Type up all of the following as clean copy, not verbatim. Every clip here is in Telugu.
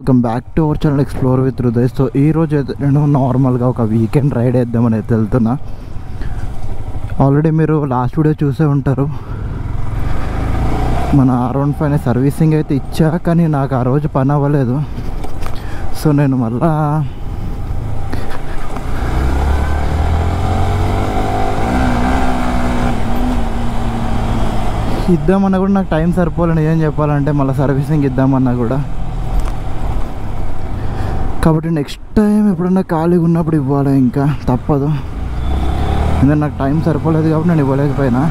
Welcome back to our channel explore with Hriday. So ఈరోజు అయితే నేను నార్మల్గా ఒక వీకెండ్ రైడ్ వేద్దామని అయితే వెళ్తున్నా. ఆల్రెడీ మీరు లాస్ట్ వీడియో చూసే ఉంటారు. మన R15 సర్వీసింగ్ అయితే ఇచ్చా, కానీ నాకు ఆ రోజు పని అవ్వలేదు. సో నేను మళ్ళా ఇద్దామన్నా కూడా నాకు టైం సరిపోలేదు. ఏం చెప్పాలంటే మళ్ళీ సర్వీసింగ్ ఇద్దామన్నా కూడా. కాబట్టి నెక్స్ట్ టైం ఎప్పుడన్నా ఖాళీగా ఉన్నప్పుడు ఇవ్వాలి, ఇంకా తప్పదు. ఎందుకంటే నాకు టైం సరిపోలేదు కాబట్టి నేను ఇవ్వలేకపోయినా.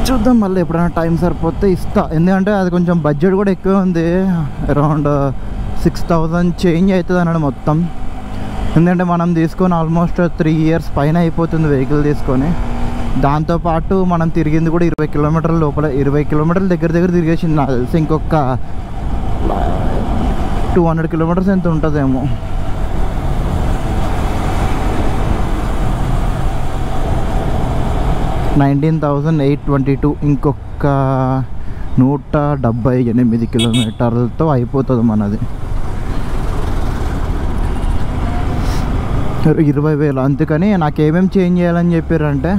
చూద్దాం, మళ్ళీ ఎప్పుడైనా టైం సరిపోతే ఇస్తా. ఎందుకంటే అది కొంచెం బడ్జెట్ కూడా ఎక్కువ ఉంది, అరౌండ్ 6000 చేంజ్ అవుతుంది అన్నాడు మొత్తం. ఎందుకంటే మనం తీసుకొని ఆల్మోస్ట్ 3 years పైన అయిపోతుంది వెహికల్ తీసుకొని. దాంతోపాటు మనం తిరిగింది కూడా 20 కిలోమీటర్ల లోపల, 20 కిలోమీటర్ల దగ్గర తిరిగేసింది నాకు తెలిసి. ఇంకొక 200 కిలోమీటర్స్ ఎంత ఉంటుందేమో. $19,822. ఇంకొక 178 కిలోమీటర్లతో అయిపోతుంది మనది. 20,000. అందుకని నాకేమేమి చేంజ్ చేయాలని చెప్పారంటే,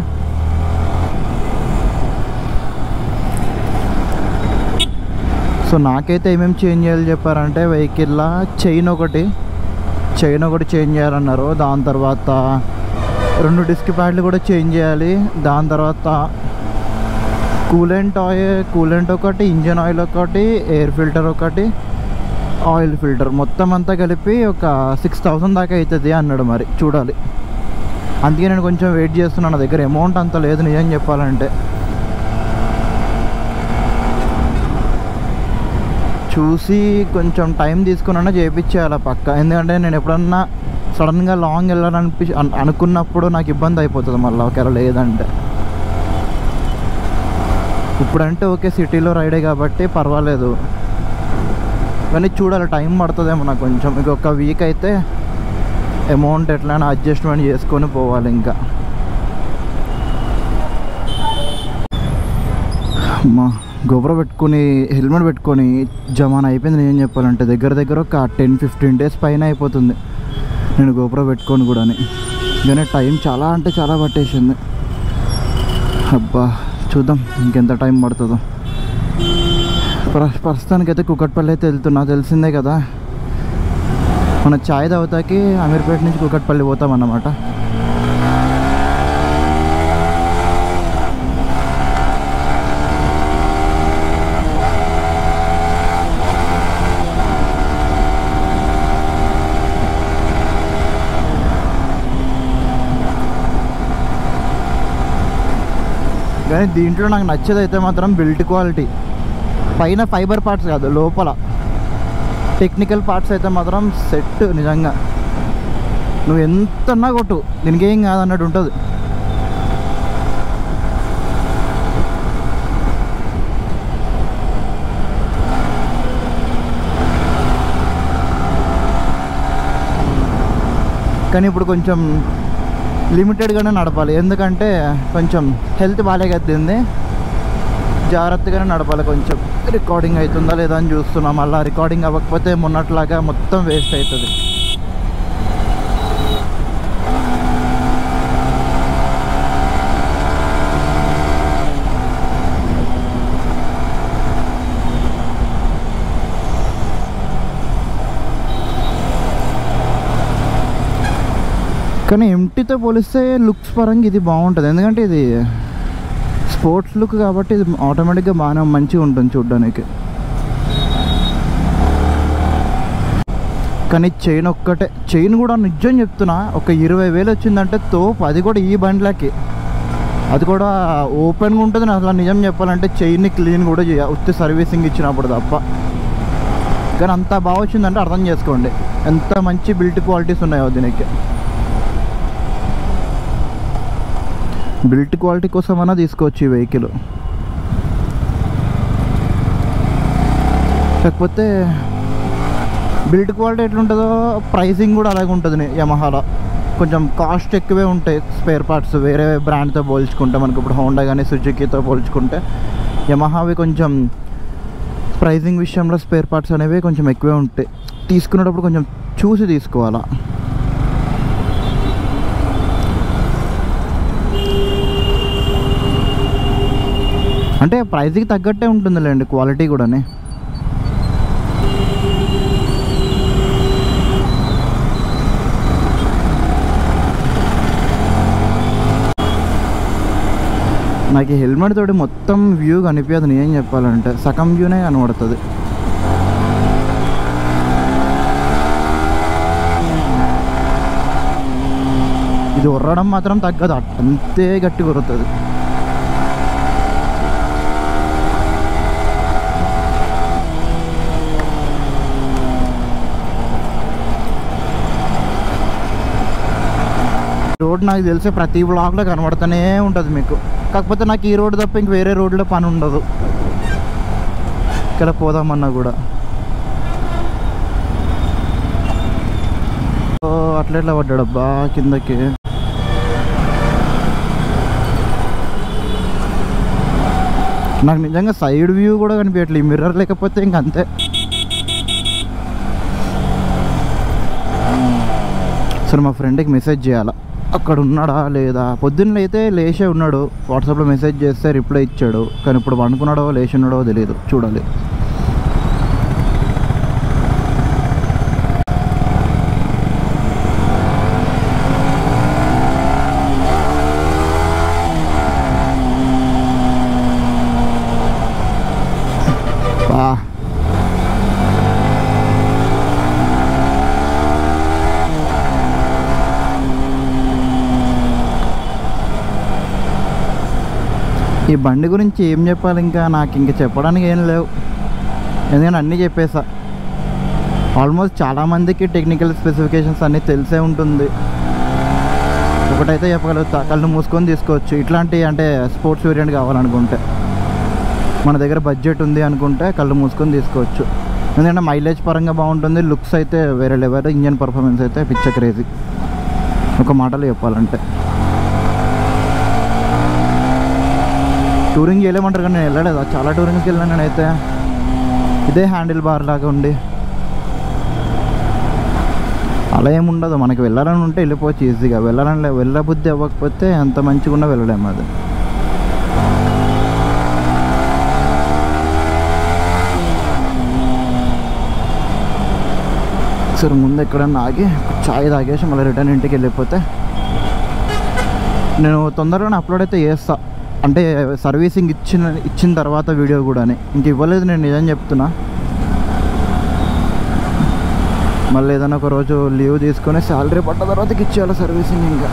సో నాకైతే ఏమేమి చేంజ్ చేయాలి చెప్పారంటే, వెహికల్లో చైన్ ఒకటి చేంజ్ చేయాలన్నారు. దాని తర్వాత 2 డిస్క్ ప్యాడ్లు కూడా చేంజ్ చేయాలి. దాని తర్వాత కూలెంట్ ఒకటి, ఇంజన్ ఆయిల్ ఒకటి, ఎయిర్ ఫిల్టర్ ఒకటి, ఆయిల్ ఫిల్టర్, మొత్తం అంతా కలిపి ఒక 6000 దాకా అవుతుంది అన్నాడు. మరి చూడాలి. అందుకే నేను కొంచెం వెయిట్ చేస్తున్నాను. నా దగ్గర అమౌంట్ అంత లేదు నిజం చెప్పాలంటే. చూసి కొంచెం టైం తీసుకున్నా చేయించేయాలి పక్క. ఎందుకంటే నేను ఎప్పుడన్నా సడన్గా లాంగ్ వెళ్ళాలని అనుకున్నప్పుడు నాకు ఇబ్బంది అయిపోతుంది మళ్ళీ, ఒకవేళ లేదంటే. ఇప్పుడంటే ఓకే, సిటీలో రైడే కాబట్టి పర్వాలేదు, కానీ చూడాలి, టైం పడుతుందేమో నాకు కొంచెం. ఇంకొక వీక్ అయితే అమౌంట్ ఎట్లయినా అడ్జస్ట్మెంట్ చేసుకొని పోవాలి. ఇంకా అమ్మా, గోబ్రో పెట్టుకొని హెల్మెట్ పెట్టుకొని జమాన్ అయిపోయింది. నేను ఏం చెప్పాలంటే దగ్గర ఒక 10-15 days పైన అయిపోతుంది నేను గోబ్రో పెట్టుకొని కూడా. కానీ టైం చాలా అంటే చాలా పట్టేసింది. అబ్బా, చూద్దాం ఇంకెంత టైం పడుతుందో. ప్రస్తుతానికైతే కుకట్పల్లి అయితే వెళ్తున్నా, తెలిసిందే కదా. మన చాయ్ తాగుతాకి అమీర్పేట నుంచి కుకట్పల్లి పోతాం అన్నమాట. కానీ దీంట్లో నాకు నచ్చేది అయితే మాత్రం బిల్ట్ క్వాలిటీ. పైన ఫైబర్ పార్ట్స్ కాదు, లోపల టెక్నికల్ పార్ట్స్ అయితే మాత్రం సెట్. నిజంగా నువ్వు ఎంతన్నా కొట్టు, దీనికి ఏం కాదన్నట్టు ఉంటుంది. కానీ ఇప్పుడు కొంచెం లిమిటెడ్గానే నడపాలి, ఎందుకంటే కొంచెం హెల్త్ బాగాలేకద్దింది. జాగ్రత్తగానే నడపాలి. కొంచెం రికార్డింగ్ అవుతుందా లేదా అని చూస్తున్నాం. మళ్ళీ రికార్డింగ్ అవ్వకపోతే మొన్నట్లాగా మొత్తం వేస్ట్ అవుతుంది. కానీ ఎంటీతో పోలిస్తే లుక్స్ పరంగా ఇది బాగుంటుంది. ఎందుకంటే ఇది స్పోర్ట్స్ లుక్ కాబట్టి ఇది ఆటోమేటిక్గా బాగానే మంచిగా ఉంటుంది చూడడానికి. కానీ చైన్ కూడా నిజం చెప్తున్నా, ఒక 20,000 వచ్చిందంటే తోపు. అది కూడా ఈ బండ్లకి, అది కూడా ఓపెన్గా ఉంటుంది. అసలు నిజం చెప్పాలంటే చైన్ని క్లీన్ కూడా చేయాలి, ఉత్తి సర్వీసింగ్ ఇచ్చినప్పుడు తప్ప. కానీ అంత బాగా వచ్చిందంటే అర్థం చేసుకోండి ఎంత మంచి బిల్ట్ క్వాలిటీస్ ఉన్నాయో దీనికి. బిల్ట్ క్వాలిటీ కోసమైనా తీసుకోవచ్చు ఈ వెహికల్. కాకపోతే బిల్ట్ క్వాలిటీ ఎట్లుంటుందో ప్రైసింగ్ కూడా అలాగే ఉంటుంది యమహాలో. కొంచెం కాస్ట్ ఎక్కువే ఉంటాయి స్పేర్ పార్ట్స్ వేరే బ్రాండ్తో పోల్చుకుంటే. మనకి ఇప్పుడు హోండా కానీ సుజుకీతో పోల్చుకుంటే యమహావి కొంచెం ప్రైజింగ్ విషయంలో స్పేర్ పార్ట్స్ అనేవి కొంచెం ఎక్కువే ఉంటాయి. తీసుకునేటప్పుడు కొంచెం చూసి తీసుకోవాలా. అంటే ప్రైజ్కి తగ్గట్టే ఉంటుందిలేండి క్వాలిటీ కూడానే. నాకు ఈ హెల్మెట్ తోటి మొత్తం వ్యూ కనిపించదు, నేనేం చెప్పాలంటే సగం వ్యూనే కనబడుతుంది. ఇది ఉర్రడం మాత్రం తగ్గదు, అంతే గట్టి కురుతుంది. రోడ్ నాకు తెలిసే ప్రతి బ్లాగ్లో కనబడుతూనే ఉంటుంది మీకు. కాకపోతే నాకు ఈ రోడ్ తప్ప ఇంక వేరే రోడ్లో పని ఉండదు ఇక్కడ పోదామన్నా కూడా. అట్లా పడ్డాడబ్బా కిందకి. నాకు నిజంగా సైడ్ వ్యూ కూడా కనిపించట్లేదు, మిర్రర్ లేకపోతే ఇంక అంతే. సరే మా ఫ్రెండ్కి మెసేజ్ చేయాలా అక్కడ ఉన్నాడా లేదా. పొద్దున్న అయితే లేచే ఉన్నాడు, వాట్సాప్లో మెసేజ్ చేస్తే రిప్లై ఇచ్చాడు. కానీ ఇప్పుడు పండుకున్నాడో లేచి ఉన్నాడో తెలియదు, చూడాలి. ఈ బండి గురించి ఏం చెప్పాలి, ఇంకా నాకు ఇంక చెప్పడానికి ఏం లేవు. ఎందుకంటే అన్నీ చెప్పేసా. ఆల్మోస్ట్ చాలామందికి టెక్నికల్ స్పెసిఫికేషన్స్ అన్నీ తెలిసే ఉంటుంది. ఒకటైతే చెప్పగలుగుతా, కళ్ళు మూసుకొని తీసుకోవచ్చు. ఇట్లాంటి అంటే స్పోర్ట్స్ వేరియంట్ కావాలనుకుంటే, మన దగ్గర బడ్జెట్ ఉంది అనుకుంటే కళ్ళు మూసుకొని తీసుకోవచ్చు. ఎందుకంటే మైలేజ్ పరంగా బాగుంటుంది, లుక్స్ అయితే వేరే లెవెల్, ఇంజన్ పర్ఫార్మెన్స్ అయితే పిచ్చ క్రేజీ ఒక మాటలో చెప్పాలంటే. టూరింగ్ చేయలేమంటారు కానీ నేను వెళ్ళలేదా, చాలా టూరింగ్కి వెళ్ళాను నేనైతే. ఇదే హ్యాండిల్ బార్ లాగా ఉండి అలా ఏముండదు. మనకి వెళ్ళాలని ఉంటే వెళ్ళిపోవచ్చు ఈజీగా, వెళ్ళబుద్ధి అవ్వకపోతే ఎంత మంచిగా ఉన్నా వెళ్ళలేము. అది సరే ముందు ఎక్కడన్నా ఆగి చాయ్ తాగేసి మళ్ళీ రిటర్న్ ఇంటికి వెళ్ళిపోతే నేను తొందరగానే అప్లోడ్ అయితే చేస్తా. అంటే సర్వీసింగ్ ఇచ్చిన తర్వాత వీడియో కూడా ఇంక ఇవ్వలేదు నేను, నిజం చెప్తున్నా. మళ్ళీ ఏదైనా ఒక రోజు లీవ్ తీసుకొని శాలరీ పడ్డ తర్వాతకి ఇచ్చేయాలి సర్వీసింగ్. ఇంకా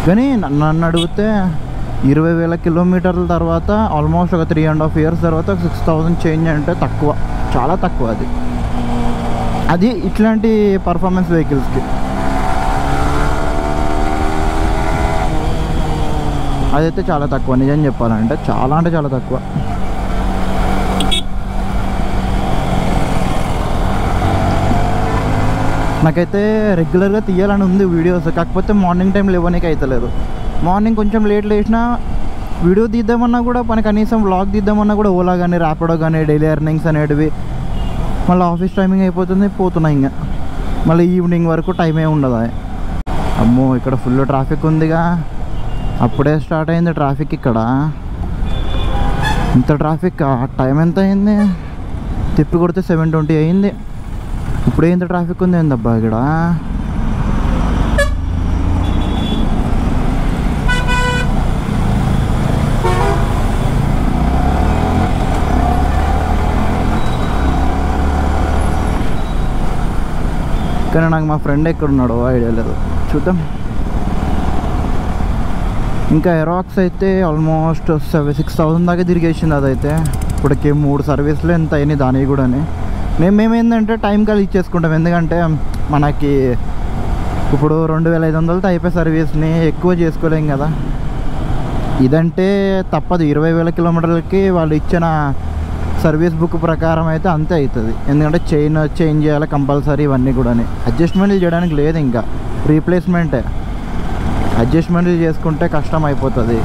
కానీ నన్ను అడిగితే 20,000 కిలోమీటర్ల తర్వాత ఆల్మోస్ట్ ఒక 3.5 years తర్వాత 6,000 చేంజ్ అంటే తక్కువ, చాలా తక్కువ. అది ఇట్లాంటి పర్ఫార్మెన్స్ వెహికల్స్కి అదైతే చాలా తక్కువ, నిజం చెప్పాలంటే చాలా అంటే చాలా తక్కువ. నాకైతే రెగ్యులర్గా తీయాలని ఉంది వీడియోస్, కాకపోతే మార్నింగ్ టైం లేవడానికి అవుతలేదు. మార్నింగ్ కొంచెం లేట్ లేచినా వీడియో తీద్దామన్నా కూడా పని, కనీసం వ్లాగ్ తీద్దామన్నా కూడా ఓలా కానీ ర్యాపిడో కానీ డైలీ ఎర్నింగ్స్ అనేటివి మళ్ళీ ఆఫీస్ టైమింగ్ అయిపోతుంది, పోతున్నాయి. ఇంకా మళ్ళీ ఈవినింగ్ వరకు టైమే ఉండదు. అమ్మో ఇక్కడ ఫుల్ ట్రాఫిక్ ఉందిగా, అప్పుడే స్టార్ట్ అయింది ట్రాఫిక్ ఇక్కడ. ఇంత ట్రాఫిక్, టైం ఎంత అయింది, తిప్పి కొడితే 7:20 అయింది. ఇప్పుడే ఇంత ట్రాఫిక్ ఉంది ఏందబ్బా ఇక్కడ. కానీ నాకు మా ఫ్రెండ్ ఎక్కడున్నాడో ఐడియా లేదు, చూద్దాం. ఇంకా ఎరాక్స్ అయితే ఆల్మోస్ట్ 6,000 దాకా తిరిగేసింది. అదైతే ఇప్పటికి 3 సర్వీసులు ఎంత అయినాయి దానికి కూడా. మేమేందంటే టైం కలిసి ఇచ్చేసుకుంటాం, ఎందుకంటే మనకి ఇప్పుడు 2,500తో అయిపోయే సర్వీస్ని ఎక్కువ చేసుకోలేం కదా. ఇదంటే తప్పదు, 20,000 కిలోమీటర్లకి వాళ్ళు ఇచ్చిన సర్వీస్ బుక్ ప్రకారం అయితే అంతే అవుతుంది. ఎందుకంటే చేంజ్ చేయాలి కంపల్సరీ, ఇవన్నీ కూడా అడ్జస్ట్మెంట్లు చేయడానికి లేదు, ఇంకా రీప్లేస్మెంటే. అడ్జస్ట్మెంట్లు చేసుకుంటే కష్టం అయిపోతుంది,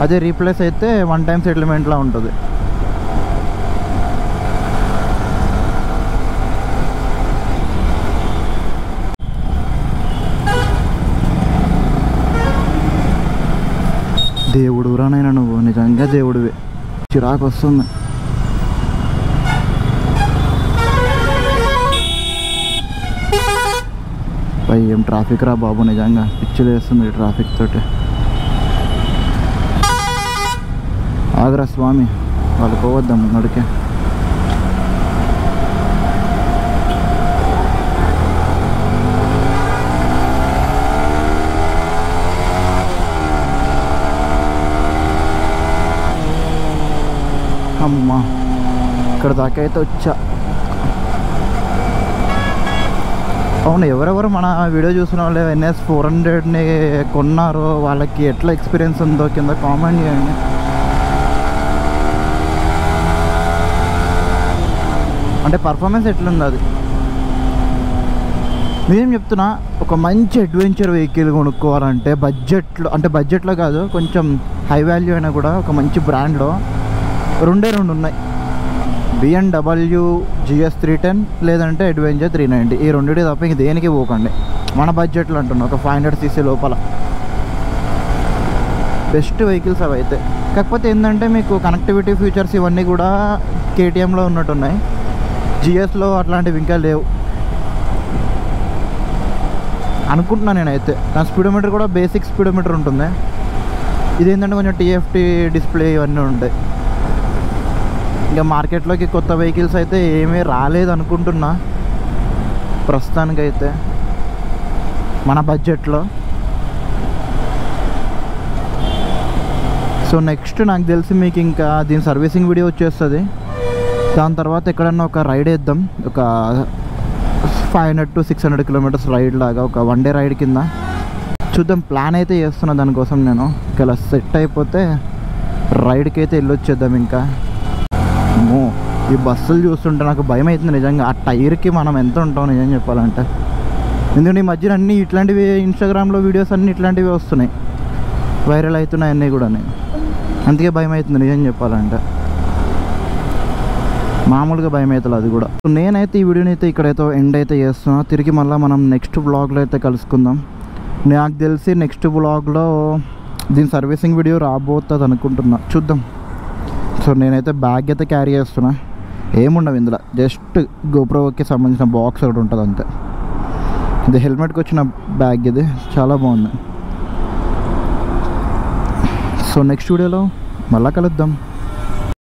అదే రీప్లేస్ అయితే వన్ టైం సెటిల్మెంట్లా ఉంటుంది. దేవుడు రానైనా నువ్వు నిజంగా దేవుడివే, చిరాకు వస్తుంది. పై ఏం ట్రాఫిక్ రా బాబు, నిజంగా పిచ్చి వేస్తుంది ట్రాఫిక్ తోటి. ఆగ్రా స్వామి, వాళ్ళు పోవద్దాం ముంగడికే. అమ్మా ఇక్కడ దాకా అయితే వచ్చా. అవును, ఎవరెవరు మన వీడియో చూసిన వాళ్ళు NS 400ని కొన్నారో వాళ్ళకి ఎట్లా ఎక్స్పీరియన్స్ ఉందో కింద కామెంట్ చేయండి. అంటే పర్ఫార్మెన్స్ ఎట్లుంది అది. నేనేం చెప్తున్నా, ఒక మంచి అడ్వెంచర్ వెహికల్ కొనుక్కోవాలంటే బడ్జెట్లో, అంటే బడ్జెట్లో కాదు కొంచెం హై వాల్యూ అయినా కూడా ఒక మంచి బ్రాండ్లో రెండు ఉన్నాయి, BMW GS 310 లేదంటే అడ్వెంచర్ 390. ఈ రెండింటి తప్ప ఇంక దేనికి పోకండి. మన బడ్జెట్లో అంటున్నా, ఒక 500cc లోపల బెస్ట్ వెహికల్స్ అవి అయితే. కాకపోతే ఏంటంటే మీకు కనెక్టివిటీ ఫీచర్స్ ఇవన్నీ కూడా KTMలో ఉన్నట్టున్నాయి, GSలో అట్లాంటివి ఇంకా లేవు అనుకుంటున్నాను నేనైతే. నా స్పీడోమీటర్ కూడా బేసిక్ స్పీడోమీటర్ ఉంటుంది, ఇదేంటంటే కొంచెం TFT డిస్ప్లే ఇవన్నీ ఉంటాయి. ఇంకా మార్కెట్లోకి కొత్త వెహికల్స్ అయితే ఏమీ రాలేదు అనుకుంటున్నా ప్రస్తుతానికైతే మన బడ్జెట్లో. సో నెక్స్ట్ నాకు తెలిసి మీకు ఇంకా దీని సర్వీసింగ్ వీడియో వచ్చేస్తుంది. దాని తర్వాత ఎక్కడన్నా ఒక రైడ్ వేద్దాం, ఒక 500 to 600 కిలోమీటర్స్ రైడ్ లాగా, ఒక వన్ డే రైడ్ కింద చూద్దాం. ప్లాన్ అయితే చేస్తున్నా దానికోసం నేను. ఇలా సెట్ అయిపోతే రైడ్కి అయితే వెళ్ళొచ్చేద్దాం. ఇంకా ఈ బస్సులు చూస్తుంటే నాకు భయం అవుతుంది నిజంగా. ఆ టైర్కి మనం ఎంత ఉంటాం నిజం చెప్పాలంటే. ఎందుకంటే ఈ మధ్యన అన్నీ ఇట్లాంటివి ఇన్స్టాగ్రామ్లో వీడియోస్ అన్నీ ఇట్లాంటివి వస్తున్నాయి, వైరల్ అవుతున్నాయి అన్నీ కూడా. అందుకే భయం అవుతుంది నిజం చెప్పాలంటే, మామూలుగా భయం అవుతుంది అది కూడా. నేనైతే ఈ వీడియోని అయితే ఇక్కడైతే ఎండ్ అయితే చేస్తున్నా. తిరిగి మళ్ళీ మనం నెక్స్ట్ వ్లాగ్లో అయితే కలుసుకుందాం. నాకు తెలిసి నెక్స్ట్ వ్లాగ్లో దీని సర్వీసింగ్ వీడియో రాబోతుంది అనుకుంటున్నా, చూద్దాం. సో నేనైతే బ్యాగ్ అయితే క్యారీ చేస్తున్నా, ఏముండవు ఇందులో, జస్ట్ గోప్రోకి సంబంధించిన బాక్స్ ఒకటి ఉంటుంది అంతే. ఇది హెల్మెట్కి వచ్చిన బ్యాగ్, ఇది చాలా బాగుంది. సో నెక్స్ట్ వీడియోలో మళ్ళీ కలుద్దాం.